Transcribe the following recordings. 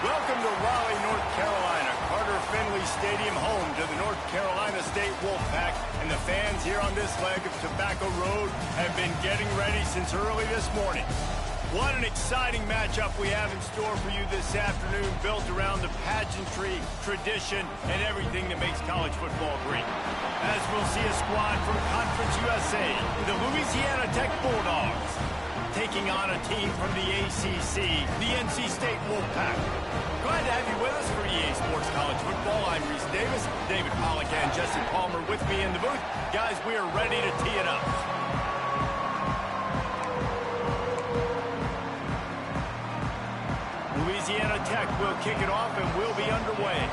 Welcome to Raleigh, North Carolina. Carter Finley Stadium, home to the North Carolina State Wolfpack. And the fans here on this leg of Tobacco Road have been getting ready since early this morning. What an exciting matchup we have in store for you this afternoon, built around the pageantry, tradition, and everything that makes college football great. As we'll see a squad from Conference USA, the Louisiana Tech Bulldogs, taking on a team from the ACC, the NC State Wolfpack. Glad to have you with us for EA Sports College Football. I'm Reese Davis, David Pollack and Jesse Palmer with me in the booth. Guys, we are ready to tee it up. Louisiana Tech will kick it off and we'll be underway.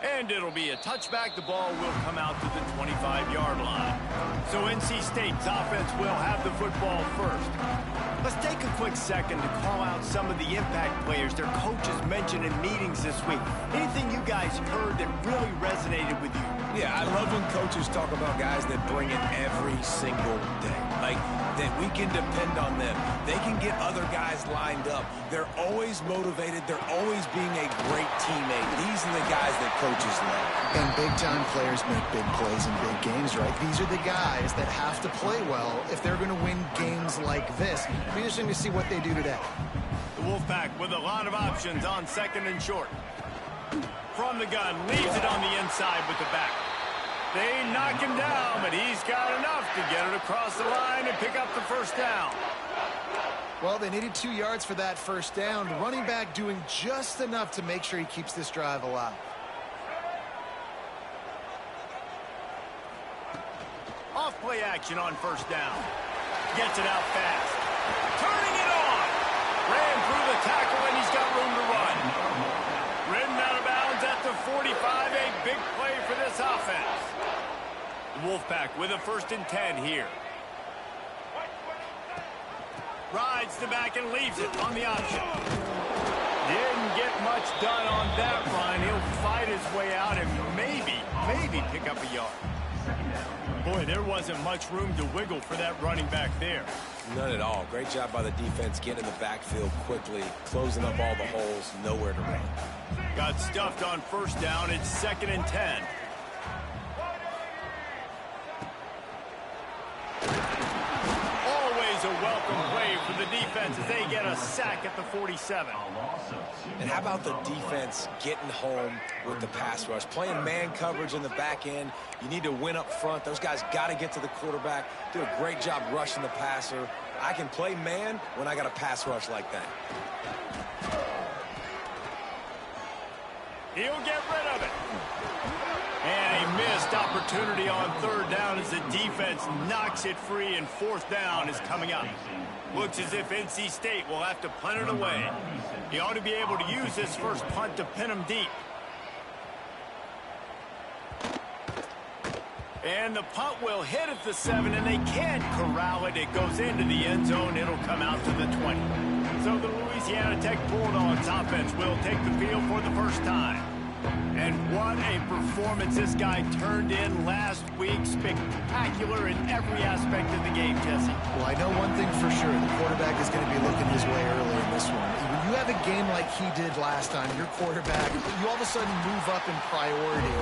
And it'll be a touchback. The ball will come out to the 25-yard line. So NC State's offense will have the football first. Let's take a quick second to call out some of the impact players their coaches mentioned in meetings this week. Anything you guys heard that really resonated with you? Yeah, I love when coaches talk about guys that bring it every single day. Like, that we can depend on them. They can get other guys lined up. They're always motivated. They're always being a great teammate. These are the guys that coaches love. And big-time players make big plays in big games, right? These are the guys that have to play well if they're going to win games like this. Be interesting to see what they do today. The Wolfpack with a lot of options on second and short. From the gun, leaves it on the inside with the back. They knock him down, but he's got enough to get it across the line and pick up the first down. Well, they needed 2 yards for that first down. The running back doing just enough to make sure he keeps this drive alive. Off play action on first down. Gets it out fast. Turning it on. Ran through the tackle and he's got room to run. Ridden out of bounds at the 45. A big play for this offense. Wolfpack with a 1st and 10 here. Rides the back and leaves it on the option. Didn't get much done on that run. He'll fight his way out and maybe pick up a yard. Boy, there wasn't much room to wiggle for that running back there. None at all. Great job by the defense getting in the backfield quickly, closing up all the holes, nowhere to run. Got stuffed on first down. It's 2nd and 10. Always a welcome play for the defense as they get a sack at the 47. And how about the defense getting home with the pass rush? Playing man coverage in the back end. You need to win up front. Those guys got to get to the quarterback. Do a great job rushing the passer. I can play man when I got a pass rush like that. He'll get rid of it. And a missed opportunity on 3rd down as the defense knocks it free, and 4th down is coming up. Looks as if NC State will have to punt it away. He ought to be able to use this first punt to pin him deep. And the punt will hit at the 7, and they can't corral it. It goes into the end zone. It'll come out to the 20. So the Louisiana Tech Bulldogs offense will take the field for the first time. And what a performance this guy turned in last week. Spectacular in every aspect of the game, Jesse. Well, I know one thing for sure. The quarterback is going to be looking his way early in this one. When you have a game like he did last time, your quarterback, you all of a sudden move up in priority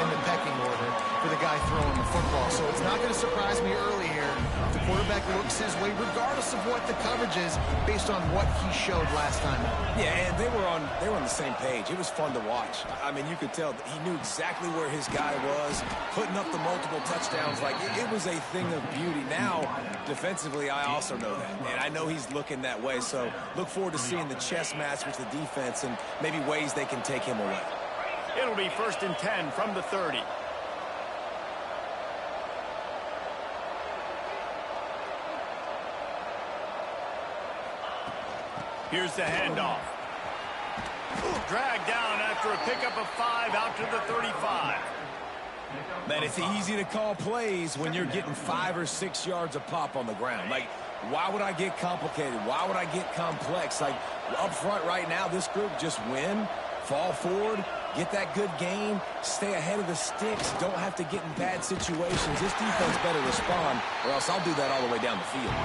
in the pecking order for the guy throwing the football. So it's not going to surprise me early here. The quarterback looks his way, regardless of what the coverage is, based on what he showed last time. Yeah, and they were on the same page. It was fun to watch. I mean, you could tell that he knew exactly where his guy was, putting up the multiple touchdowns. Like, it was a thing of beauty. Now, defensively, I also know that. And I know he's looking that way. So look forward to seeing the chess match with the defense and maybe ways they can take him away. It'll be 1st and 10 from the 30. Here's the handoff. Dragged down after a pickup of 5 out to the 35. Man, it's easy to call plays when you're getting 5 or 6 yards a pop on the ground. Like, why would I get complicated? Why would I get complex? Like, up front right now, this group just win, fall forward, Get that good gain, stay ahead of the sticks, don't have to get in bad situations. This defense better respond, or else I'll do that all the way down the field.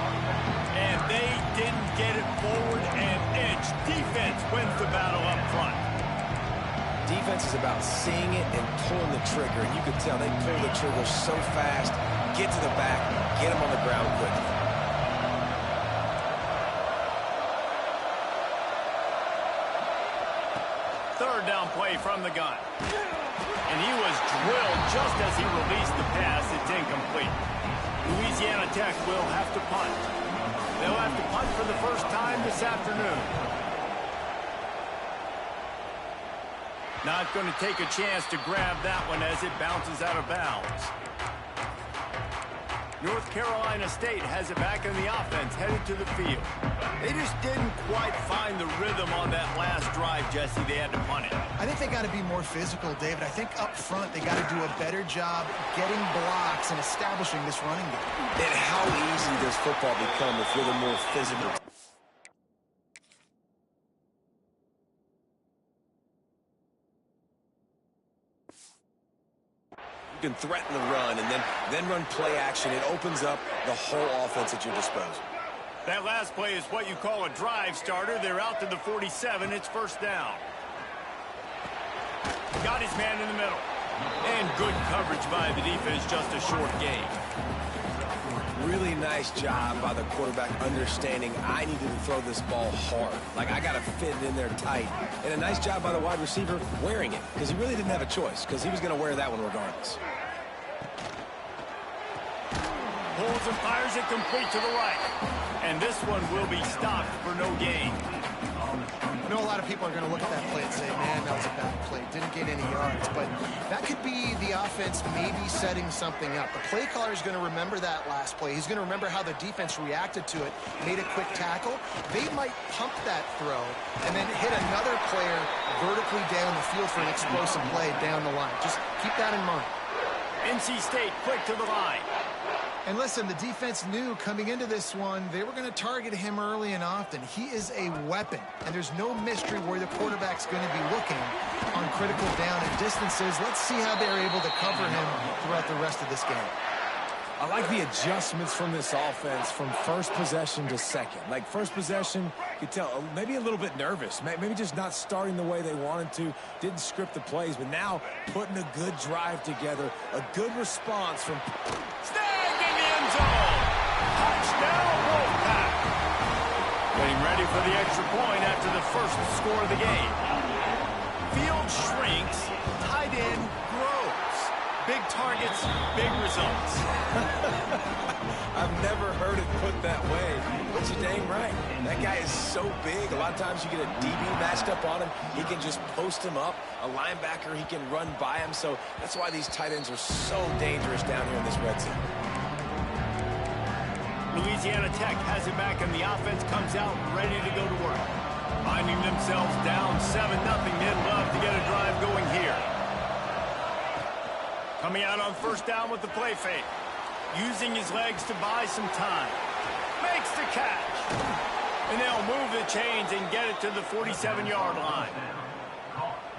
And they didn't get it forward and edge. Defense wins the battle up front. Defense is about seeing it and pulling the trigger, and you can tell they pull the trigger so fast, get to the back, get them on the ground quickly. Third down play from the gun. And he was drilled just as he released the pass. It's incomplete. Louisiana Tech will have to punt. They'll have to punt for the first time this afternoon. Not going to take a chance to grab that one as it bounces out of bounds. North Carolina State has it back in the offense, headed to the field. They just didn't quite find the rhythm on that last drive, Jesse. They had to punt it. I think they got to be more physical, David. I think up front they got to do a better job getting blocks and establishing this running game. And how easy does football become if you're the more physical? You can threaten the run and then run play action. It opens up the whole offense at your disposal. That last play is what you call a drive starter. They're out to the 47. It's first down. Got his man in the middle. And good coverage by the defense, just a short game. Really nice job by the quarterback understanding I needed to throw this ball hard. Like, I got to fit it in there tight. And a nice job by the wide receiver wearing it, because he really didn't have a choice, because he was going to wear that one regardless. Pulls and fires it complete to the right. And this one will be stopped for no gain. I know a lot of people are going to look at that play and say, man, that was a bad play. Didn't get any yards. But that could be the offense maybe setting something up. The play caller is going to remember that last play. He's going to remember how the defense reacted to it, made a quick tackle. They might pump that throw and then hit another player vertically down the field for an explosive play down the line. Just keep that in mind. NC State quick to the line. And listen, the defense knew coming into this one, they were going to target him early and often. He is a weapon, and there's no mystery where the quarterback's going to be looking on critical down and distances. Let's see how they're able to cover him throughout the rest of this game. I like the adjustments from this offense from first possession to second. Like, first possession, you could tell maybe a little bit nervous. Maybe just not starting the way they wanted to. Didn't script the plays, but now putting a good drive together. A good response from... Snagged in the end zone. Touchdown, Wolfpack. Getting ready for the extra point after the first score of the game. Field shrinks. Tight end grows. Big targets, big results. I've never heard it put that way, but you're dang right. That guy is so big. A lot of times you get a DB matched up on him. He can just post him up. A linebacker, he can run by him. So that's why these tight ends are so dangerous down here in this red zone. Louisiana Tech has it back, and the offense comes out ready to go to work. Finding themselves down 7-0, they'd love to get a drive going here. Coming out on first down with the play fake. Using his legs to buy some time. Makes the catch. And they'll move the chains and get it to the 47-yard line.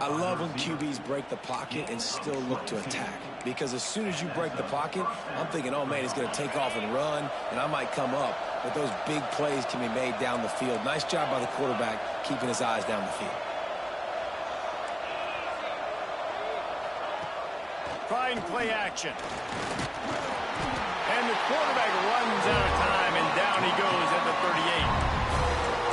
I love when QBs break the pocket and still look to attack. Because as soon as you break the pocket, I'm thinking, oh, man, he's going to take off and run, and I might come up. But those big plays can be made down the field. Nice job by the quarterback keeping his eyes down the field. Trying play action. And the quarterback runs out of time, and down he goes at the 38.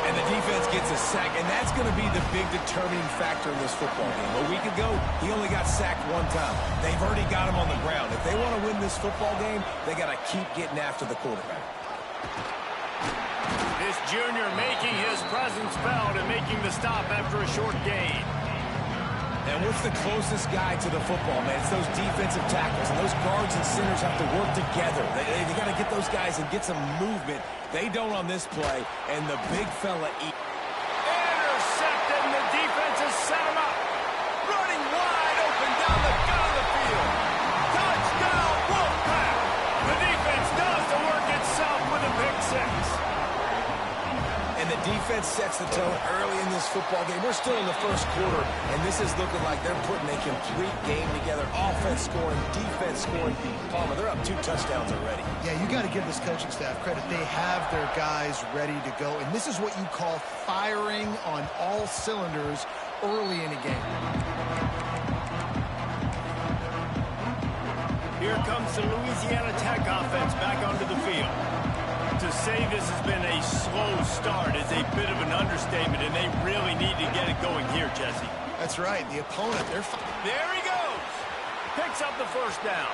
And the defense gets a sack, and that's going to be the big determining factor in this football game. A week ago, he only got sacked one time. They've already got him on the ground. If they want to win this football game, they got to keep getting after the quarterback. This junior making his presence felt and making the stop after a short gain. And what's the closest guy to the football, man? It's those defensive tackles, and those guards and centers have to work together. They got to get those guys and get some movement. They don't on this play, and the big fella... Intercepted, and the defense has set him up. Running wide open down the gut of the field. Touchdown, Wolfpack! The defense does the work itself with a pick six. And the defense sets the tone early in this football game. We're still in the first quarter, and this is looking like they're putting a complete game together. Offense scoring, defense scoring. Palmer, they're up 2 touchdowns already. Yeah, you got to give this coaching staff credit. They have their guys ready to go, and this is what you call firing on all cylinders early in a game. Here comes the Louisiana Tech offense back onto the field. To say this has been a slow start is a bit of an understatement, and they really need to get it going here, Jesse. That's right. The opponent, there he goes. Picks up the first down.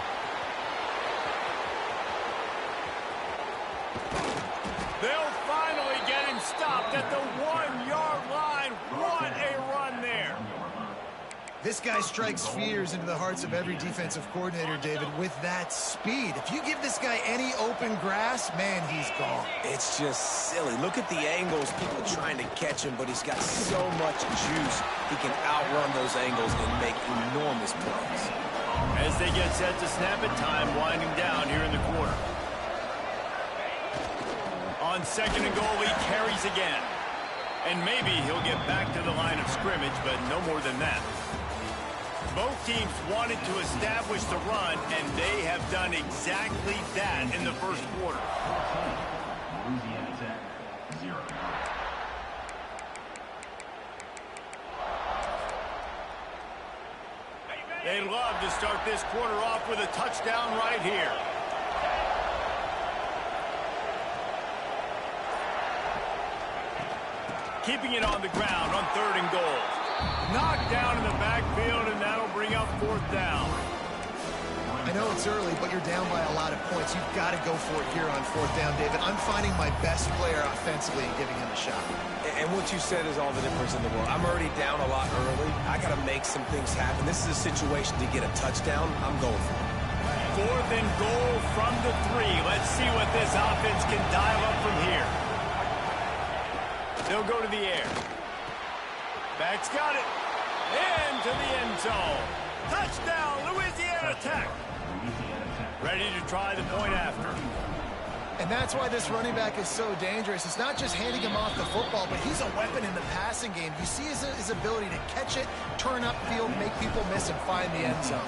They'll finally get him stopped at the 1-yard line. What a run there. This guy strikes fears into the hearts of every defensive coordinator, David, with that speed. If you give this guy any open grass, man, he's gone. It's just silly. Look at the angles, people trying to catch him, but he's got so much juice. He can outrun those angles and make enormous plays. As they get set to snap it, time winding down here in the quarter. On 2nd and goal, he carries again. And maybe he'll get back to the line of scrimmage, but no more than that. Both teams wanted to establish the run, and they have done exactly that in the first quarter. They'd love to start this quarter off with a touchdown right here. Keeping it on the ground on 3rd and goal. Knocked down in the backfield, and that'll bring up 4th down. I know it's early, but you're down by a lot of points. You've got to go for it here on 4th down, David. I'm finding my best player offensively and giving him a shot. And what you said is all the difference in the world. I'm already down a lot early. I got to make some things happen. This is a situation to get a touchdown. I'm going for it. 4th and goal from the 3. Let's see what this offense can dial up from here. They'll go to the air. Back's got it. Into the end zone. Touchdown, Louisiana Tech. Ready to try the point after. And that's why this running back is so dangerous. It's not just handing him off the football, but he's a weapon in the passing game. You see his ability to catch it, turn upfield, make people miss, and find the end zone.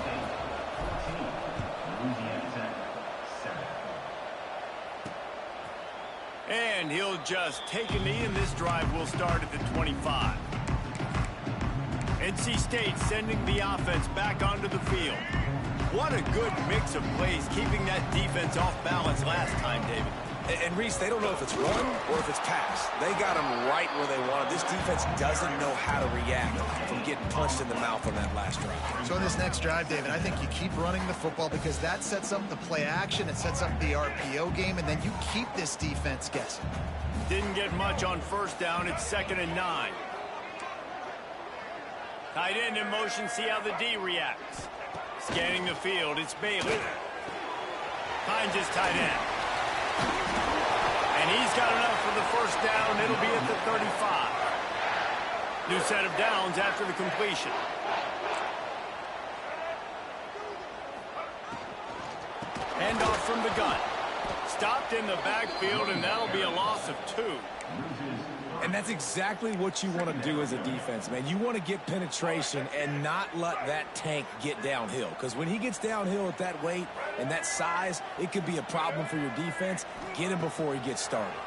And he'll just take a knee, and this drive will start at the 25. NC State sending the offense back onto the field. What a good mix of plays, keeping that defense off balance last time, David. And Reese, they don't know if it's run or if it's pass. They got them right where they want it. This defense doesn't know how to react from getting punched in the mouth on that last drive. So in this next drive, David, I think you keep running the football because that sets up the play action, it sets up the RPO game, and then you keep this defense guessing. Didn't get much on 1st down. It's 2nd and 9. Tight end in motion, see how the D reacts. Scanning the field, it's Bailey. Finds his tight end. And he's got enough for the 1st down. It'll be at the 35. New set of downs after the completion. Handoff from the gun. Stopped in the backfield, and that'll be a loss of 2. And that's exactly what you want to do as a defense, man. You want to get penetration and not let that tank get downhill. Because when he gets downhill at that weight and that size, it could be a problem for your defense. Get him before he gets started.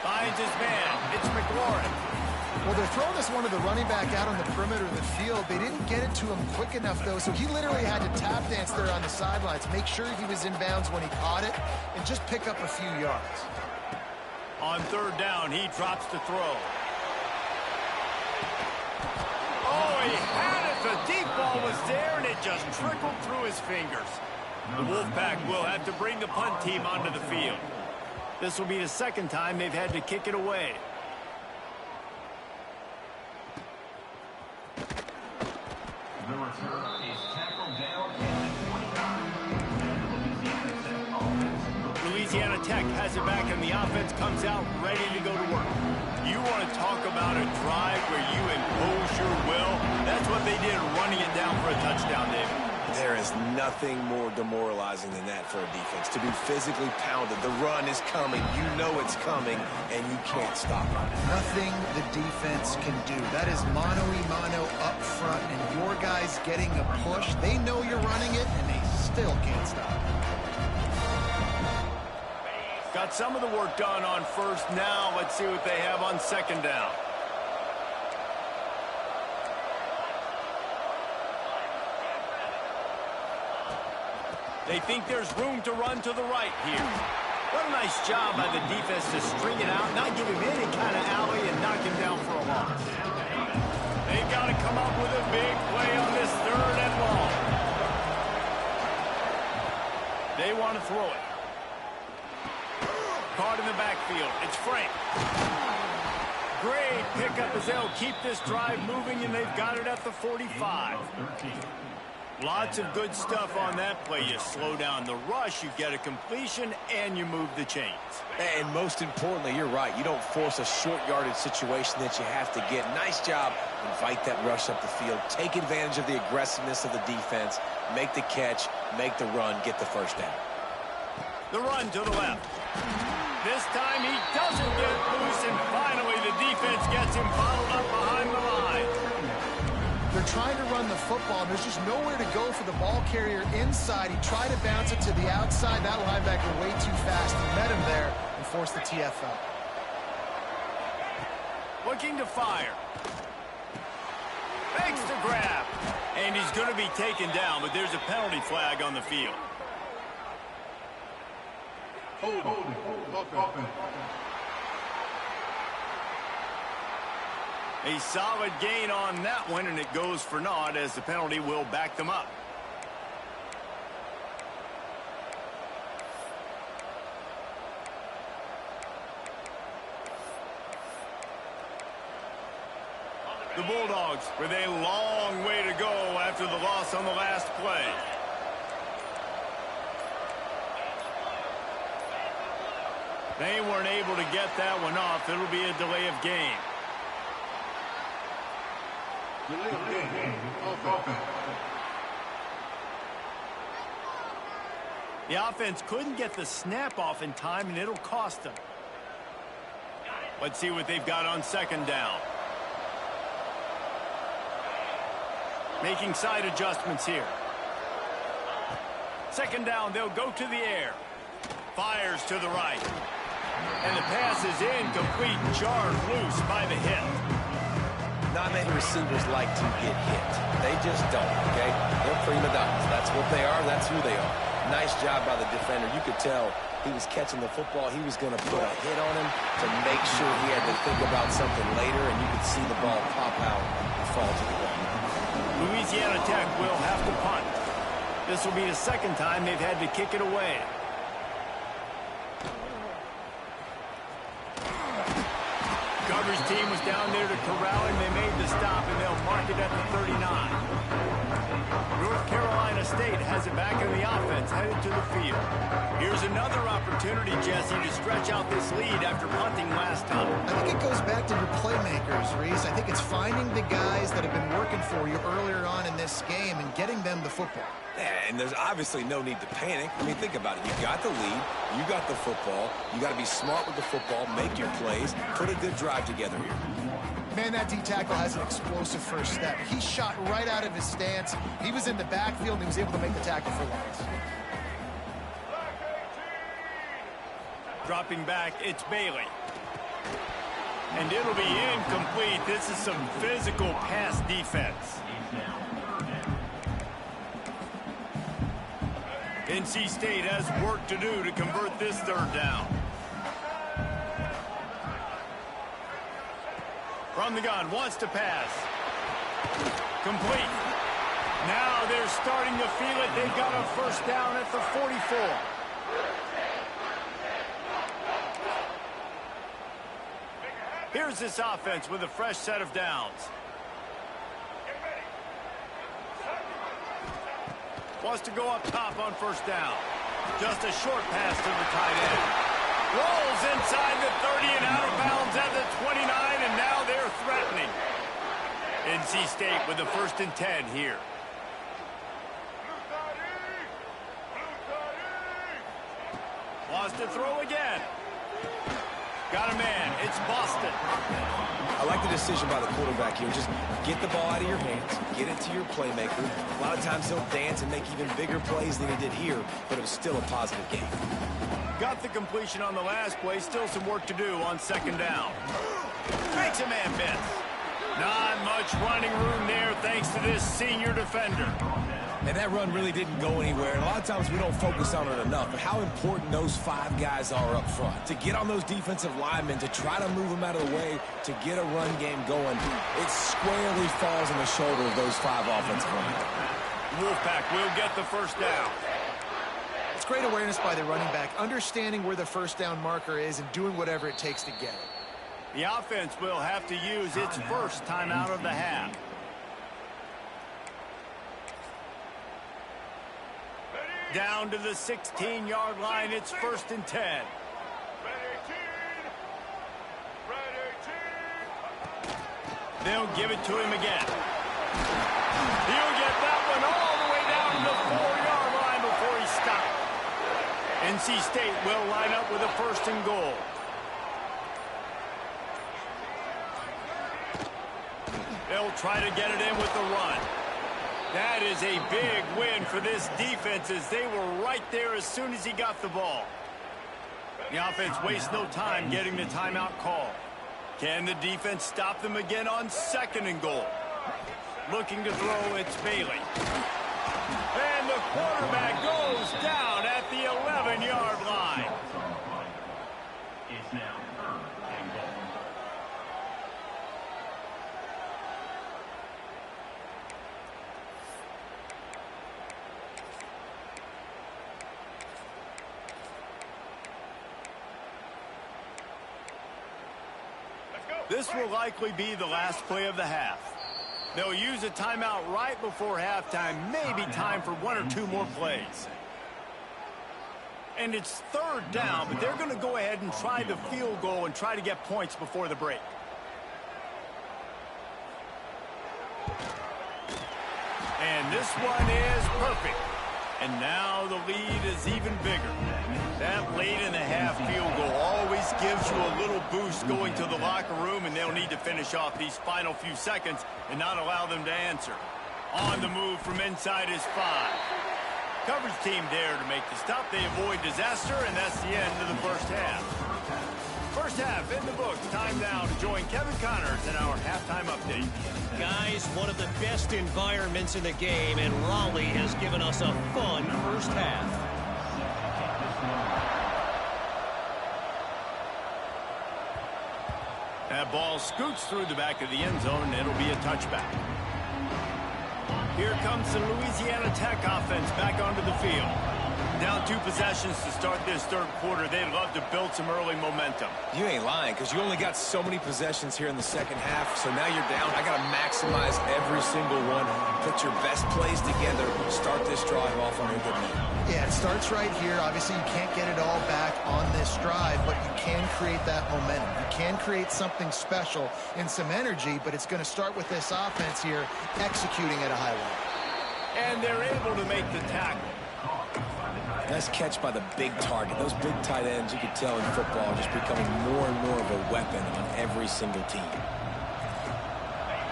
Finds his man. It's McLaurin. Well, they're throwing this one to the running back out on the perimeter of the field. They didn't get it to him quick enough, though, so he literally had to tap dance there on the sidelines, make sure he was in bounds when he caught it, and just pick up a few yards. On 3rd down, he drops to throw. Oh, he had it. The deep ball was there, and it just trickled through his fingers. The Wolfpack will have to bring the punt team onto the field. This will be the 2nd time they've had to kick it away. The return is tackled down Louisiana Tech has it back, and the offense comes out ready to go to work. You want to talk about a drive where you impose your will? That's what they did, running it down for a touchdown, David. There is nothing more demoralizing than that for a defense, to be physically pounded. The run is coming. You know it's coming, and you can't stop it. Nothing the defense can do. That is mano-a-mano up front, and your guys getting a push. They know you're running it, and they still can't stop it. Got some of the work done on first. Now let's see what they have on second down. They think there's room to run to the right here. What a nice job by the defense to string it out, not give him any kind of alley, and knock him down for a loss. They've got to come up with a big play on this 3rd and long. They want to throw it. Caught in the backfield. It's Frank. Great pickup as they'll keep this drive moving, and they've got it at the 45. Lots of good stuff on that play. You slow down the rush, you get a completion, and you move the chains. And most importantly, you're right. You don't force a short yardage situation that you have to get. Nice job. Invite that rush up the field. Take advantage of the aggressiveness of the defense. Make the catch. Make the run. Get the first down. The run to the left. This time he doesn't get loose, and finally the defense gets him bottled up behind the line. They're trying to run the football, and there's just nowhere to go for the ball carrier inside. He tried to bounce it to the outside. That linebacker way too fast. He met him there and forced the TFL. Looking to fire. Fakes the grab. And he's going to be taken down, but there's a penalty flag on the field. A solid gain on that one, and it goes for naught as the penalty will back them up. The Bulldogs with a long way to go after the loss on the last play. They weren't able to get that one off. It'll be a delay of game. The offense couldn't get the snap off in time, and it'll cost them. Let's see what they've got on second down. Making side adjustments here. Second down, they'll go to the air. Fires to the right. And the pass is incomplete, jarred loose by the hit. Not many receivers like to get hit. They just don't, okay? They're prima donnas. That's what they are. That's who they are. Nice job by the defender. You could tell he was catching the football. He was going to put a hit on him to make sure he had to think about something later, and you could see the ball pop out and fall to the ground. Louisiana Tech will have to punt. This will be the second time they've had to kick it away. Coverage team was down there to corral him. They made the stop, and they'll mark it at the 39. North Carolina State has it back in the offense, headed to the field. Here's another opportunity, Jesse, to stretch out this lead after punting last time. I think it goes back to your playmakers, Reese. I think it's finding the guys that have been working for you earlier on in this game and getting them the football. And there's obviously no need to panic. I mean, think about it. You got the lead. You got the football. You got to be smart with the football, make your plays, put a good drive together here. Man, that D-tackle has an explosive first step. He shot right out of his stance. He was in the backfield, and he was able to make the tackle for loss. Dropping back, it's Bailey. And it'll be incomplete. This is some physical pass defense. NC State has work to do to convert this third down. From the gun, wants to pass. Complete. Now they're starting to feel it. They've got a first down at the 44. Here's this offense with a fresh set of downs. Wants to go up top on first down. Just a short pass to the tight end. Rolls inside the 30 and out of bounds at the 29, and now they're threatening. NC State with the 1st and 10 here. Lost to throw again. Got a man. It's Boston. I like the decision by the quarterback here. Just get the ball out of your hands, get it to your playmaker. A lot of times he'll dance and make even bigger plays than he did here, but it was still a positive game. Got the completion on the last play. Still some work to do on second down. Makes a man miss. Not much running room there thanks to this senior defender. And that run really didn't go anywhere. And a lot of times we don't focus on it enough, but how important those 5 guys are up front. To get on those defensive linemen, to try to move them out of the way, to get a run game going, it squarely falls on the shoulder of those 5 offensive linemen. Wolfpack will get the first down. It's great awareness by the running back, understanding where the first down marker is and doing whatever it takes to get it. The offense will have to use its first timeout of the half. Down to the 16-yard line. It's 1st and 10. They'll give it to him again. He'll get that one all the way down to the 4-yard line before he stopped. NC State will line up with a 1st and goal. They'll try to get it in with the run. That is a big win for this defense as they were right there as soon as he got the ball. The offense wastes no time getting the timeout call. Can the defense stop them again on 2nd and goal? Looking to throw, it's Bailey. And the quarterback goes down at the 11-yard line. It's now 3rd and goal. This will likely be the last play of the half. They'll use a timeout right before halftime, maybe time for 1 or 2 more plays. And it's 3rd down, but they're going to go ahead and try the field goal and try to get points before the break. And this one is perfect. And now the lead is even bigger. That late in the half field goal always gives you a little boost going to the locker room, and they'll need to finish off these final few seconds and not allow them to answer. On the move from inside is 5. Coverage team there to make the stop. They avoid disaster, and that's the end of the first half. First half in the books. Time now to join Kevin Connors in our halftime update. Guys, one of the best environments in the game, and Raleigh has given us a fun first half. That ball scoots through the back of the end zone, and it'll be a touchback. Here comes the Louisiana Tech offense back onto the field. Down 2 possessions to start this 3rd quarter. They'd love to build some early momentum. You ain't lying, because you only got so many possessions here in the 2nd half, so now you're down. I got to maximize every single one. Put your best plays together. Start this drive off on a good note. Yeah, it starts right here. Obviously, you can't get it all back on this drive, but you can create that momentum. You can create something special and some energy, but it's going to start with this offense here executing at a high level. And they're able to make the tackle. Nice catch by the big target. Those big tight ends, you could tell in football, are just becoming more and more of a weapon on every single team.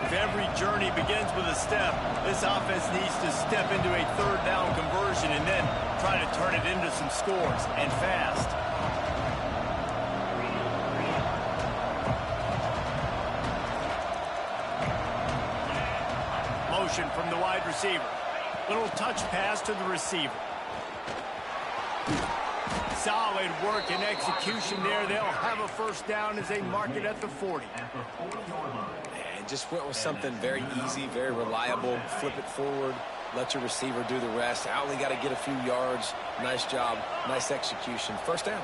If every journey begins with a step, this offense needs to step into a 3rd down conversion and then try to turn it into some scores, and fast. Motion from the wide receiver. Little touch pass to the receiver. Solid work and execution there. They'll have a first down as they mark it at the 40. And just went with something very easy, very reliable. Flip it forward, let your receiver do the rest. I only got to get a few yards. Nice job, nice execution. First down.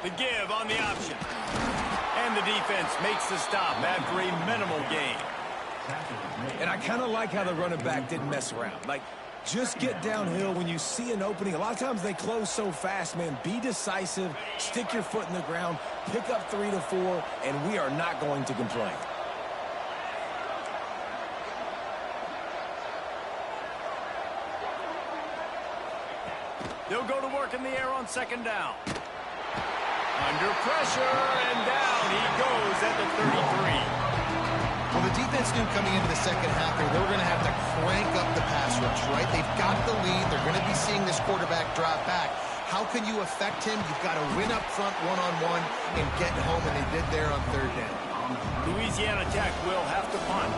The give on the option. And the defense makes the stop after a minimal gain. And I kind of like how the running back didn't mess around. Like, just get downhill when you see an opening. A lot of times they close so fast, man. Be decisive, stick your foot in the ground, pick up 3 to 4, and we are not going to complain. They'll go to work in the air on second down. Under pressure, and down he goes at the 33. Well, the defense knew coming into the second half they were going to have to crank up the pass rush, right? They've got the lead. They're going to be seeing this quarterback drop back. How can you affect him? You've got to win up front one-on-one and get home, and they did there on third down. Louisiana Tech will have to punt.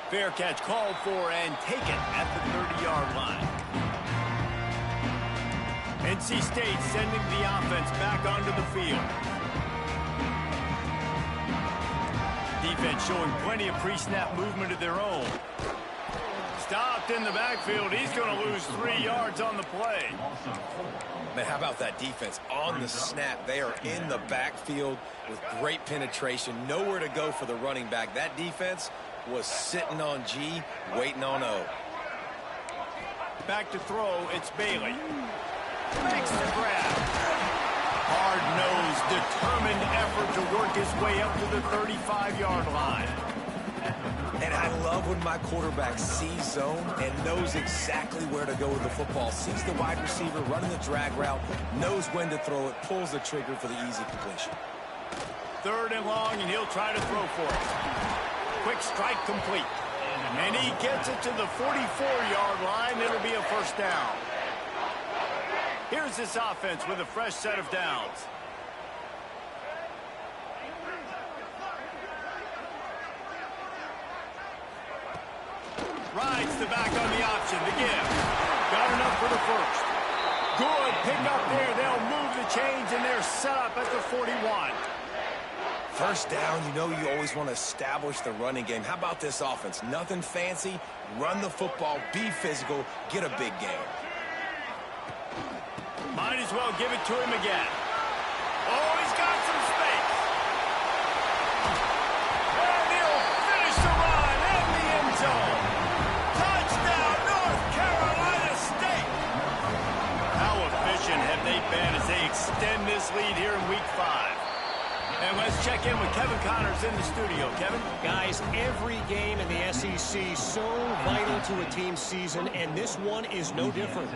Fair catch called for and taken at the 30-yard line. NC State sending the offense back onto the field. Defense showing plenty of pre-snap movement of their own. Stopped in the backfield. He's going to lose 3 yards on the play. Man, how about that defense? On the snap, they are in the backfield with great penetration. Nowhere to go for the running back. That defense was sitting on G, waiting on O. Back to throw, it's Bailey. Makes the grab. Hard-nosed, determined effort to work his way up to the 35-yard line. And I love when my quarterback sees zone and knows exactly where to go with the football. Sees the wide receiver running the drag route, knows when to throw it, pulls the trigger for the easy completion. 3rd and long, and he'll try to throw for it. Quick strike complete. And he gets it to the 44-yard line. It'll be a first down. Here's this offense with a fresh set of downs. Rides the back on the option to give. Got enough for the first. Good pick up there. They'll move the chains, and they're set up at the 41. First down, you know you always want to establish the running game. How about this offense? Nothing fancy. Run the football, be physical, get a big game. Might as well give it to him again. Oh, he's got some space. And he'll finish the run in the end zone. Touchdown, North Carolina State. How efficient have they been as they extend this lead here in Week 5? And let's check in with Kevin Connors in the studio. Kevin? Guys, every game in the SEC so vital to a team's season, and this one is no different.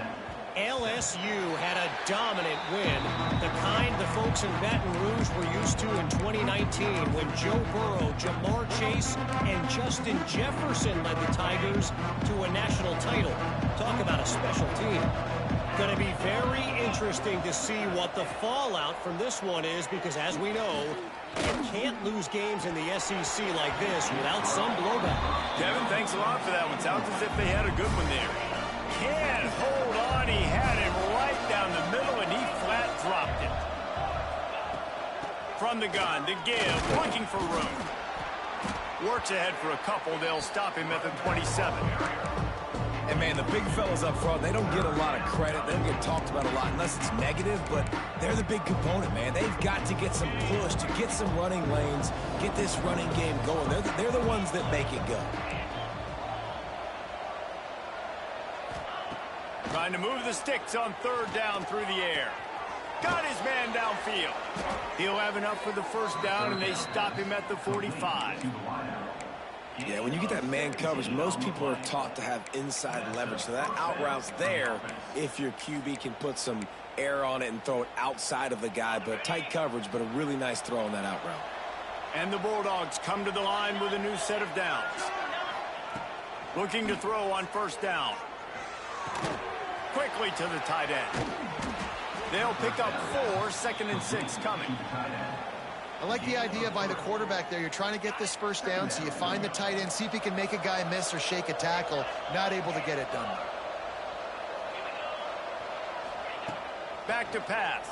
LSU had a dominant win, the kind the folks in Baton Rouge were used to in 2019 when Joe Burrow, Jamar Chase, and Justin Jefferson led the Tigers to a national title. Talk about a special team. Going to be very interesting to see what the fallout from this one is, because as we know, you can't lose games in the SEC like this without some blowback. Kevin, thanks a lot for that one. Sounds as if they had a good one there. Can't hold on. He had him right down the middle, and he flat dropped it. From the gun to give, looking for room. Works ahead for a couple. They'll stop him at the 27. And, man, the big fellas up front, they don't get a lot of credit. They don't get talked about a lot unless it's negative, but they're the big component, man. They've got to get some push, to get some running lanes, get this running game going. They're the ones that make it go. Trying to move the sticks on 3rd down through the air. Got his man downfield. He'll have enough for the first down, and they stop him at the 45. Yeah, when you get that man coverage, most people are taught to have inside leverage. So that out route's there if your QB can put some air on it and throw it outside of the guy. But tight coverage, but a really nice throw on that out route. And the Bulldogs come to the line with a new set of downs. Looking to throw on first down. Quickly to the tight end. They'll pick up 4, 2nd and 6 coming. I like the idea by the quarterback there. You're trying to get this first down, so you find the tight end, see if he can make a guy miss or shake a tackle. Not able to get it done. Back to pass.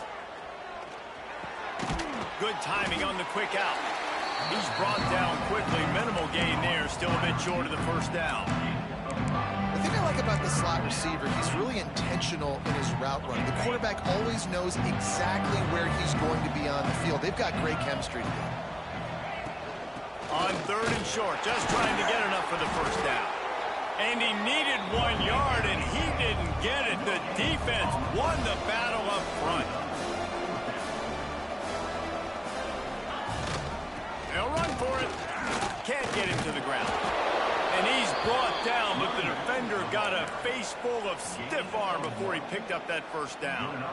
Good timing on the quick out. He's brought down quickly. Minimal gain there. Still a bit short of the first down. The thing I like about the slot receiver, he's really intentional in his route run. The quarterback always knows exactly where he's going to be on the field. They've got great chemistry together. On 3rd and short, just trying to get enough for the first down. And he needed 1 yard, and he didn't get it. The defense won the battle up front. They'll run for it. Can't get him to the ground. And he's brought down, but the defender got a face full of stiff arm before he picked up that first down.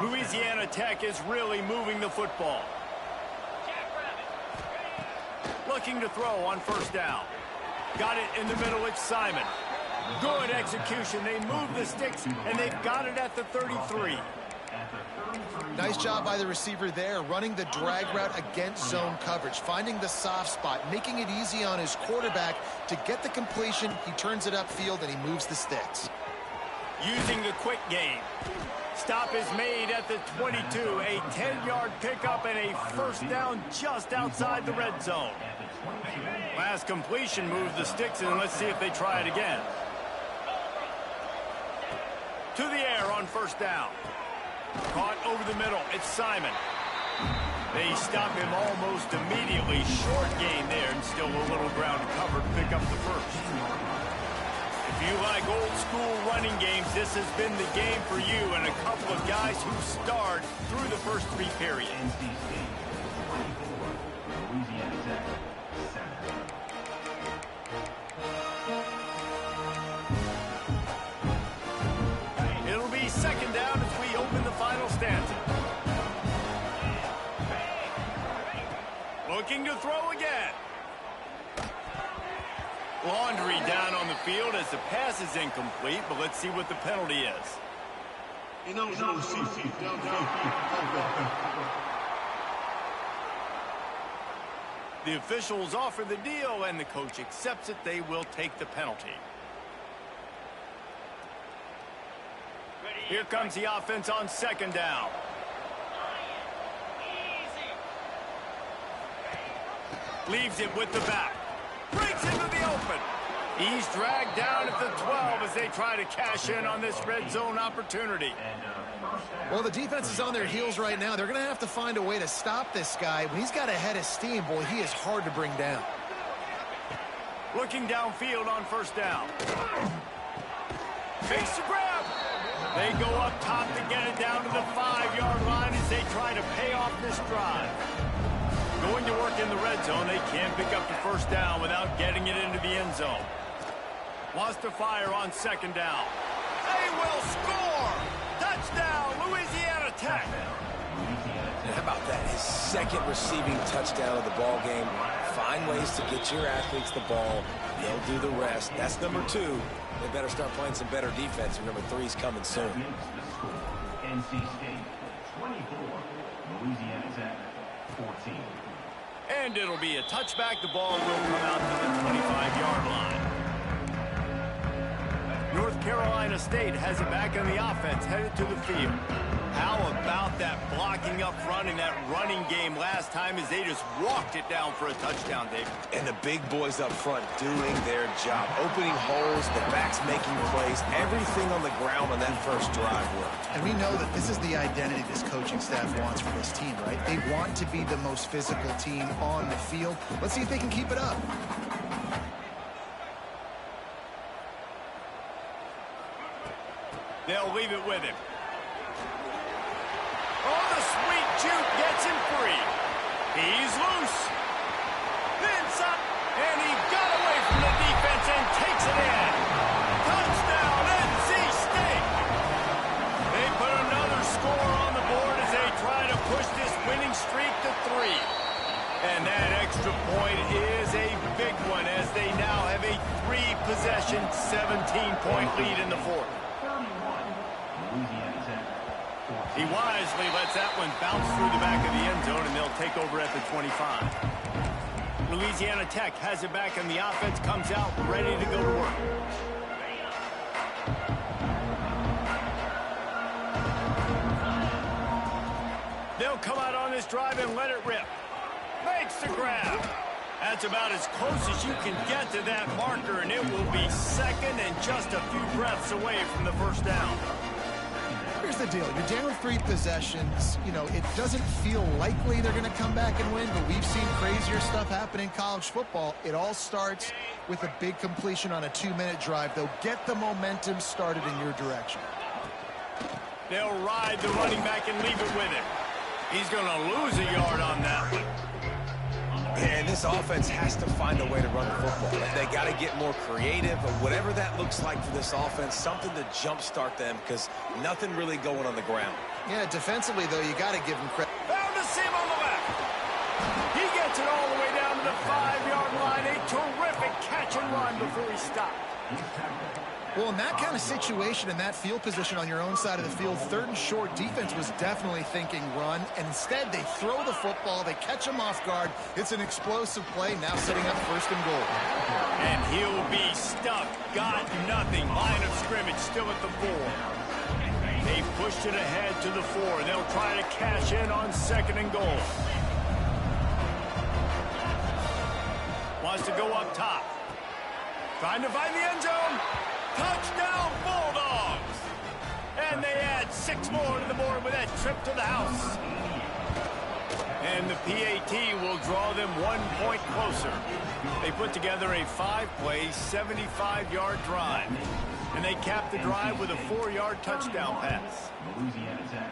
Louisiana Tech is really moving the football. Looking to throw on first down. Got it in the middle, it's Simon. Good execution. They move the sticks, and they've got it at the 33. Nice job by the receiver there, running the drag route against zone coverage, finding the soft spot, making it easy on his quarterback to get the completion. He turns it upfield, and he moves the sticks. Using the quick game. Stop is made at the 22. A 10-yard pickup and a first down just outside the red zone. Last completion moved the sticks, and let's see if they try it again. To the air on first down. Caught over the middle. It's Simon. They stop him almost immediately. Short gain there, and still a little ground to cover to pick up the first. If you like old school running games, this has been the game for you and a couple of guys who starred through the first three periods. NC State 24, Louisiana Tech 7. It'll be second down as we open the final stanza. Looking to throw again. Laundry down on the field as the pass is incomplete, but let's see what the penalty is. The officials offer the deal, and the coach accepts it. They will take the penalty. Here comes the offense on second down. Leaves it with the back. Breaks into the open. He's dragged down at the 12 as they try to cash in on this red zone opportunity. Well, the defense is on their heels right now. They're going to have to find a way to stop this guy. When he's got a head of steam, boy, he is hard to bring down. Looking downfield on first down. Makes the grab. They go up top to get it down to the 5-yard line as they try to pay off this drive. Going to work in the red zone. They can't pick up the first down without getting it into the end zone. Wants to fire on second down. They will score! Touchdown, Louisiana Tech! How about that? His second receiving touchdown of the ball game. Find ways to get your athletes the ball. They'll do the rest. That's number 2. They better start playing some better defense. Number 3's coming soon. NC State 24, Louisiana Tech 14. And it'll be a touchback. The ball will come out to the 25-yard line. North Carolina State has it back on the offense, headed to the field. How about that blocking up front in that running game last time as they just walked it down for a touchdown, David? And the big boys up front doing their job, opening holes, the backs making plays, everything on the ground on that first drive worked. And we know that this is the identity this coaching staff wants for this team, right? They want to be the most physical team on the field. Let's see if they can keep it up. They'll leave it with him. Oh, the sweet juke gets him free. He's loose. Inside, and he got away from the defense and takes it in. Touchdown, NC State. They put another score on the board as they try to push this winning streak to 3. And that extra point is a big one as they now have a 3-possession, 17-point lead in the fourth. He wisely lets that one bounce through the back of the end zone, and they'll take over at the 25. Louisiana Tech has it back, and the offense comes out ready to go to work. They'll come out on this drive and let it rip. Makes the grab. That's about as close as you can get to that marker, and it will be second and just a few breaths away from the first down. Here's the deal. You're down 3 possessions. You know, it doesn't feel likely they're going to come back and win, but we've seen crazier stuff happen in college football. It all starts with a big completion on a 2-minute drive. They'll get the momentum started in your direction. They'll ride the running back and leave it with him. He's going to lose a yard on that one. And this offense has to find a way to run the football. They got to get more creative, or whatever that looks like for this offense, something to jumpstart them, because nothing really going on the ground. Yeah, defensively, though, you got to give him credit. Found a seam on the left. He gets it all the way down to the 5-yard line. A terrific catch and run before he stopped. Well, in that kind of situation, in that field position on your own side of the field, 3rd and short, defense was definitely thinking run, and instead they throw the football, they catch him off guard. It's an explosive play, now setting up 1st and goal. And he'll be stuck. Got nothing. Line of scrimmage still at the 4. They pushed it ahead to the 4. They'll try to cash in on 2nd and goal. Wants to go up top. Trying to find the end zone. Touchdown, Bulldogs! And they add 6 more to the board with that trip to the house. And the PAT will draw them 1 point closer. They put together a 5-play, 75-yard drive. And they cap the drive with a 4-yard touchdown pass. Louisiana Tech,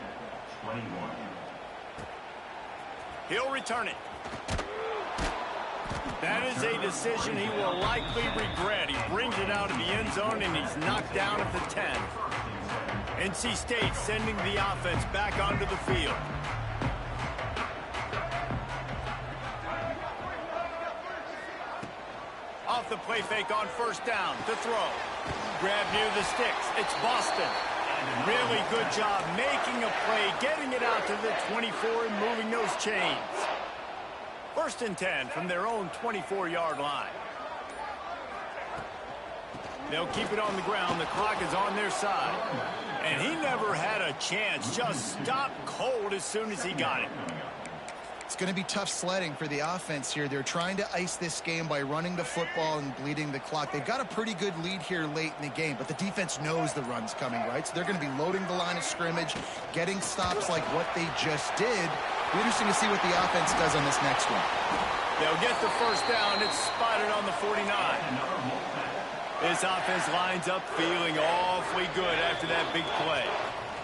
21. He'll return it. That is a decision he will likely regret. He brings it out of the end zone, and he's knocked down at the 10. NC State sending the offense back onto the field. Off the play fake on 1st down to throw. Grab near the sticks. It's Boston. Really good job making a play, getting it out to the 24 and moving those chains. 1st and 10 from their own 24-yard line. They'll keep it on the ground. The clock is on their side. And he never had a chance. Just stopped cold as soon as he got it. It's going to be tough sledding for the offense here. They're trying to ice this game by running the football and bleeding the clock. They've got a pretty good lead here late in the game, but the defense knows the run's coming, right? So they're going to be loading the line of scrimmage, getting stops like what they just did. Interesting to see what the offense does on this next one. They'll get the 1st down. It's spotted on the 49. This offense lines up feeling awfully good after that big play.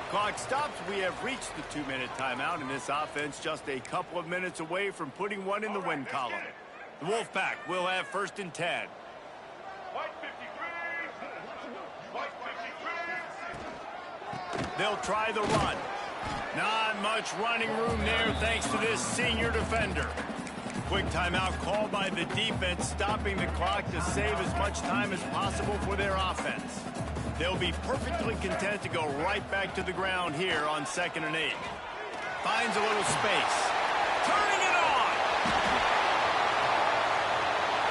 Clock stops. We have reached the 2-minute timeout, and this offense just a couple of minutes away from putting one in the win column. The Wolfpack will have 1st and 10. They'll try the run. Not much running room there thanks to this senior defender. Quick timeout called by the defense, stopping the clock to save as much time as possible for their offense. They'll be perfectly content to go right back to the ground here on 2nd and 8. Finds a little space. Turning it on.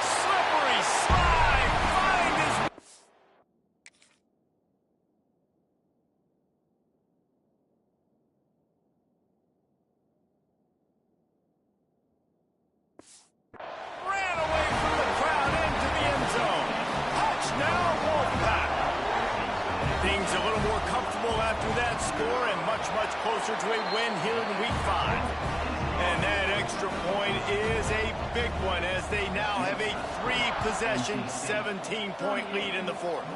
Slippery slide. Find his... Ran away from the crowd into the end zone. Touchdown, Wolfpack. Things a little more comfortable after that score and much, much closer to a win here in Week 5. And that extra point is a big one as they now have a 3-possession, 17-point lead in the 4th.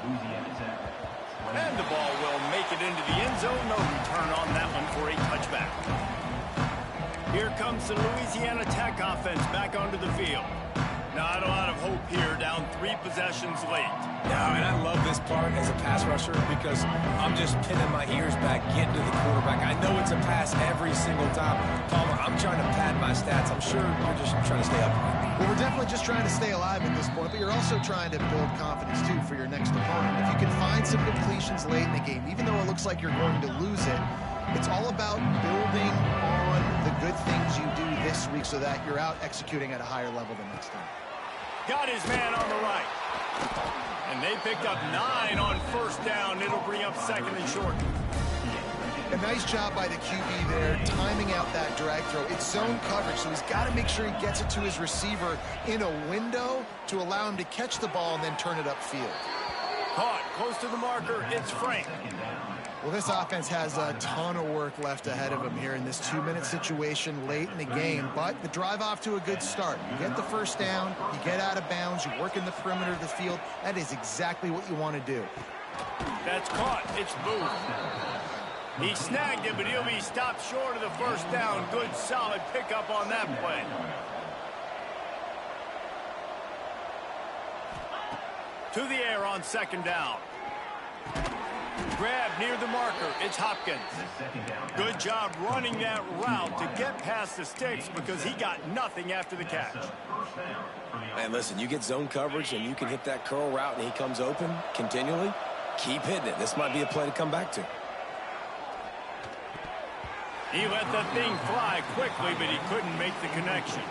And the ball will make it into the end zone. No return on that one for a touchback. Here comes the Louisiana Tech offense back onto the field. Not a lot of hope here, down 3 possessions late. No, and I love this part as a pass rusher because I'm just pinning my ears back, getting to the quarterback. I know it's a pass every single time. Palmer, I'm trying to pad my stats. I'm sure you're just trying to stay up. Well, we're definitely just trying to stay alive at this point, but you're also trying to build confidence, too, for your next opponent. If you can find some completions late in the game, even though it looks like you're going to lose it, it's all about building on the good things you do this week so that you're out executing at a higher level the next time. Got his man on the right. And they picked up 9 on 1st down. It'll bring up 2nd and short. A nice job by the QB there, timing out that drag throw. It's zone coverage, so he's got to make sure he gets it to his receiver in a window to allow him to catch the ball and then turn it upfield. Caught close to the marker. It's Frank. Well, this offense has a ton of work left ahead of them here in this 2-minute situation late in the game, but the drive off to a good start. You get the 1st down, you get out of bounds, you work in the perimeter of the field. That is exactly what you want to do. That's caught. It's Booth. He snagged it, but he'll be stopped short of the 1st down. Good, solid pickup on that play. To the air on second down. Grab near the marker. It's Hopkins. Good job running that route to get past the sticks because he got nothing after the catch. And listen, you get zone coverage and you can hit that curl route and he comes open continually. Keep hitting it. This might be a play to come back to. He let the thing fly quickly, but he couldn't make the connection.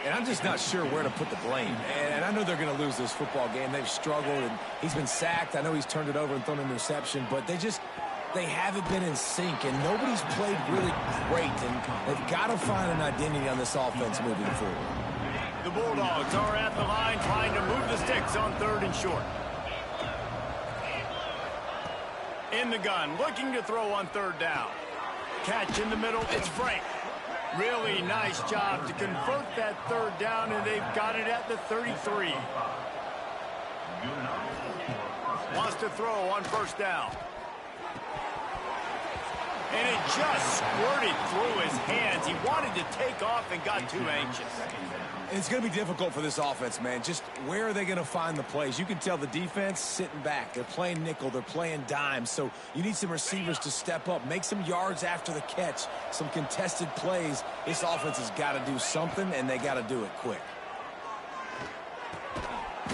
And I'm just not sure where to put the blame. And I know they're going to lose this football game. They've struggled, and he's been sacked. I know he's turned it over and thrown an interception, but they haven't been in sync, and nobody's played really great. And they've got to find an identity on this offense moving forward. The Bulldogs are at the line trying to move the sticks on 3rd and short. In the gun, looking to throw on 3rd down. Catch in the middle, it's Frank. Really nice job to convert that 3rd down, and they've got it at the 33. Wants to throw on 1st down. And it just squirted through his hands. He wanted to take off and got too anxious. It's going to be difficult for this offense, man. Just where are they going to find the plays? You can tell the defense sitting back. They're playing nickel. They're playing dime. So you need some receivers to step up, make some yards after the catch, some contested plays. This offense has got to do something, and they got to do it quick.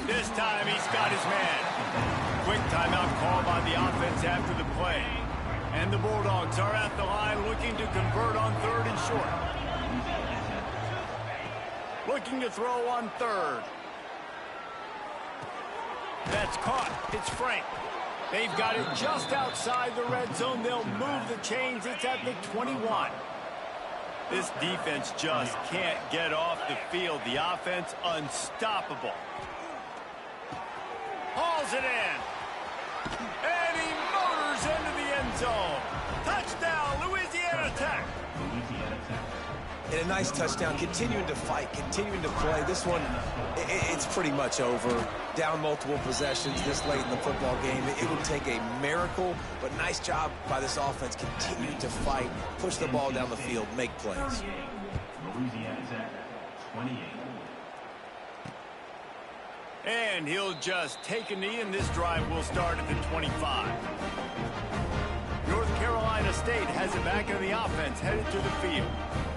This time he's got his man. Quick timeout called by the offense after the play. And the Bulldogs are at the line looking to convert on 3rd and short. Looking to throw on 3rd. That's caught. It's Frank. They've got it just outside the red zone. They'll move the chains. It's at the 21. This defense just can't get off the field. The offense unstoppable. Hauls it in. And he motors into the end zone. Touchdown, Louisiana Tech. And a nice touchdown, continuing to fight, continuing to play. This one, it's pretty much over. Down multiple possessions this late in the football game. It would take a miracle, but nice job by this offense continuing to fight, push the ball down the field, make plays. Louisiana Tech, 28. And he'll just take a knee, and this drive will start at the 25. North Carolina State has it back in the offense, headed to the field.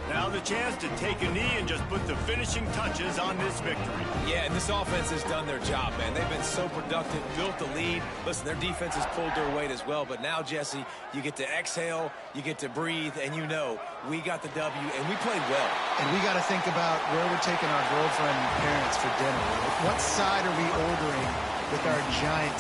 Now the chance to take a knee and just put the finishing touches on this victory. Yeah, and this offense has done their job, man. They've been so productive, built the lead. Listen, their defense has pulled their weight as well, but now, Jesse, you get to exhale, you get to breathe, and you know we got the W, and we played well. And we got to think about where we're taking our girlfriend and parents for dinner. What side are we ordering with our giant